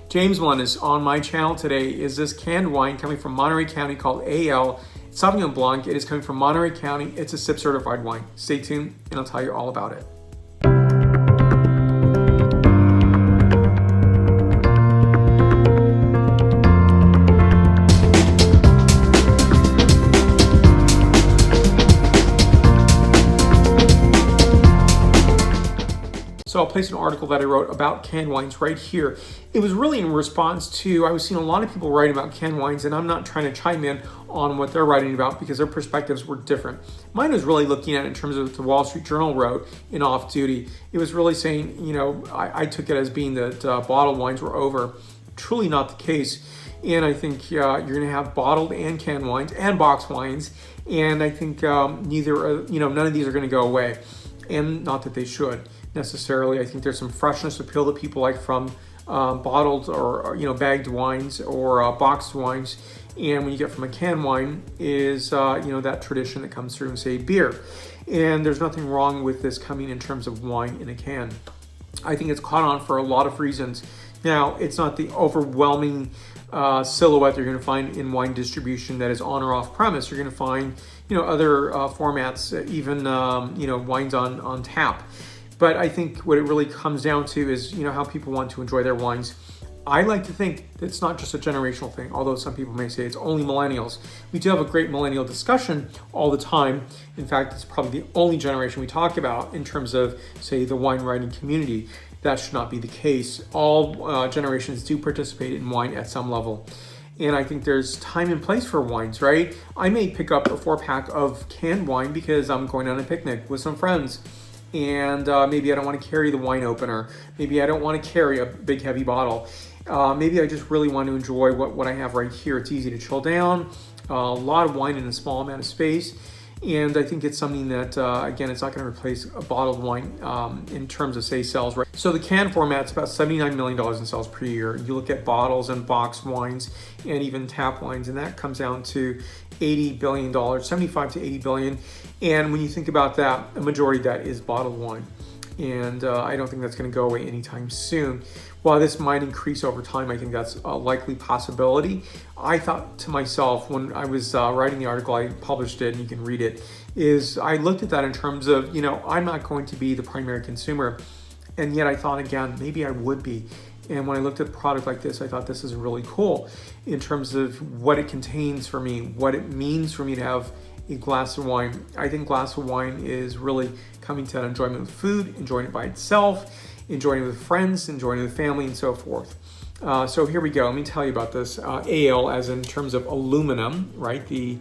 James one is on my channel today is this canned wine coming from Monterey County called AL Sauvigon Blanc. It is coming from Monterey County. It's a SIP certified wine. Stay tuned and I'll tell you all about it. So I'll place an article that I wrote about canned wines right here. It was really in response to, I was seeing a lot of people writing about canned wines, and I'm not trying to chime in on what they're writing about because their perspectives were different. Mine was really looking at it in terms of what the Wall Street Journal wrote in Off Duty. It was really saying, you know, I took it as being that bottled wines were over. Truly not the case. And I think you're going to have bottled and canned wines and boxed wines. And I think none of these are going to go away. And not that they should necessarily. I think there's some freshness appeal that people like from bottled or bagged wines or boxed wines. And when you get from a canned wine is that tradition that comes through, say, beer. And there's nothing wrong with this coming in terms of wine in a can. I think it's caught on for a lot of reasons. Now, it's not the overwhelming silhouette you're going to find in wine distribution that is on or off premise. You're going to find other formats, even wines on tap. But I think what it really comes down to is how people want to enjoy their wines. I like to think that it's not just a generational thing, although some people may say it's only millennials. We do have a great millennial discussion all the time. In fact, it's probably the only generation we talk about in terms of, say, the wine writing community. That should not be the case. All generations do participate in wine at some level. And I think there's time and place for wines, right? I may pick up a 4-pack of canned wine because I'm going on a picnic with some friends. And maybe I don't want to carry the wine opener. Maybe I don't want to carry a big heavy bottle. Maybe I just really want to enjoy what I have right here. It's easy to chill down, a lot of wine in a small amount of space. And I think it's something that, again, it's not going to replace a bottled wine in terms of, say, sales. Right? So the can format's about $79 million in sales per year. You look at bottles and boxed wines and even tap wines, and that comes down to $80 billion, 75 to 80 billion. And when you think about that, a majority of that is bottled wine. And I don't think that's going to go away anytime soon. While this might increase over time, I think that's a likely possibility. I thought to myself when I was writing the article, I published it and you can read it, is I looked at that in terms of, I'm not going to be the primary consumer. And yet I thought, again, maybe I would be. And when I looked at a product like this, I thought this is really cool in terms of what it contains for me, what it means for me to have a glass of wine. I think glass of wine is really coming to that enjoyment with food, enjoying it by itself, enjoying it with friends, enjoying it with family, and so forth. So here we go. Let me tell you about this. AL, as in terms of aluminum, right? The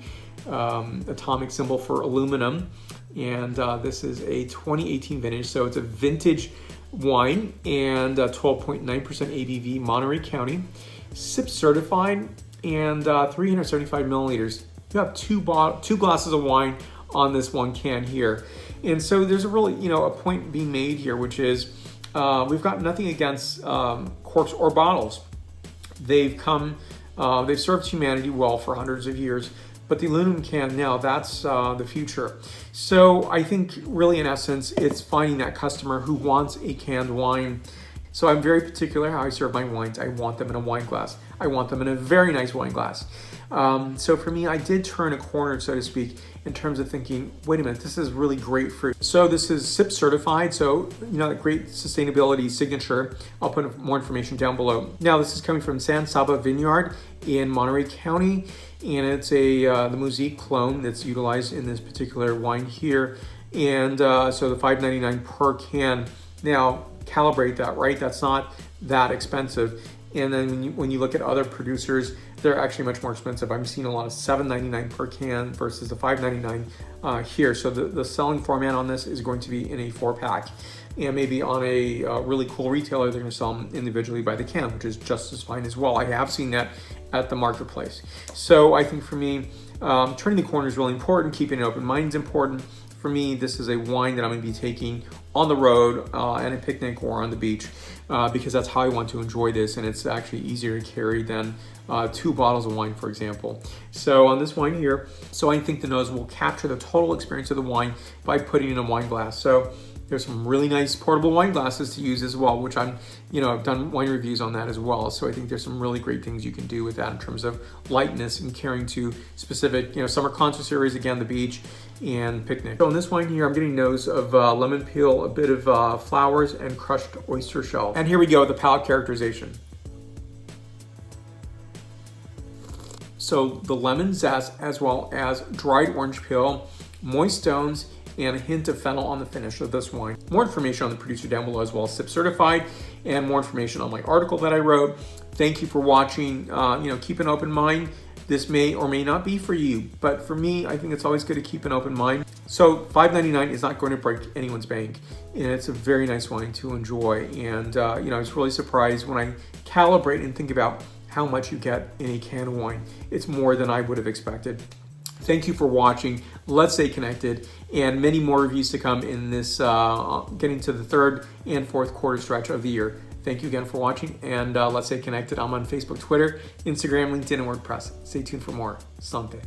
atomic symbol for aluminum. And this is a 2018 vintage. So it's a vintage wine and 12.9% ABV, Monterey County, SIP certified, and 375 milliliters. You have two glasses of wine on this one can here. And so there's a really, a point being made here, which is we've got nothing against corks or bottles. They've served humanity well for hundreds of years, but the aluminum can now, that's the future. So I think really in essence, it's finding that customer who wants a canned wine. So I'm very particular how I serve my wines. I want them in a wine glass. I want them in a very nice wine glass. So for me, I did turn a corner, so to speak, in terms of thinking, wait a minute, this is really great fruit. So this is SIP certified, so that great sustainability signature. I'll put more information down below. Now this is coming from Saba Vineyard in Monterey County, and it's the Mosaic clone that's utilized in this particular wine here. And so the $5.99 per can. Now calibrate that, right? That's not that expensive. And then when you look at other producers, they're actually much more expensive. I'm seeing a lot of $7.99 per can versus the $5.99 here. So the selling format on this is going to be in a 4-pack. And maybe on a really cool retailer, they're going to sell them individually by the can, which is just as fine as well. I have seen that at the marketplace. So I think for me, turning the corner is really important. Keeping an open mind is important. For me, this is a wine that I'm going to be taking on the road, at a picnic or on the beach, because that's how I want to enjoy this, and it's actually easier to carry than 2 bottles of wine, for example. So on this wine here, so I think the nose will capture the total experience of the wine by putting in a wine glass. So There's some really nice portable wine glasses to use as well, which I've done wine reviews on that as well. So I think there's some really great things you can do with that in terms of lightness and carrying to specific, summer concert series, again, the beach and picnic. So in this wine here, I'm getting nose of lemon peel, a bit of flowers, and crushed oyster shell. And here we go, the palate characterization. So the lemon zest, as well as dried orange peel, moist stones, and a hint of fennel on the finish of this wine. More information on the producer down below, as well as SIP certified, and more information on my article that I wrote. Thank you for watching. Keep an open mind. This may or may not be for you, but for me, I think it's always good to keep an open mind. So $5.99 is not going to break anyone's bank, and it's a very nice wine to enjoy. And I was really surprised when I calibrate and think about how much you get in a can of wine. It's more than I would have expected. Thank you for watching. Let's stay connected, and many more reviews to come in this getting to the third and fourth quarter stretch of the year. Thank you again for watching, and let's stay connected. I'm on Facebook, Twitter, Instagram, LinkedIn, and WordPress. Stay tuned for more. Santé.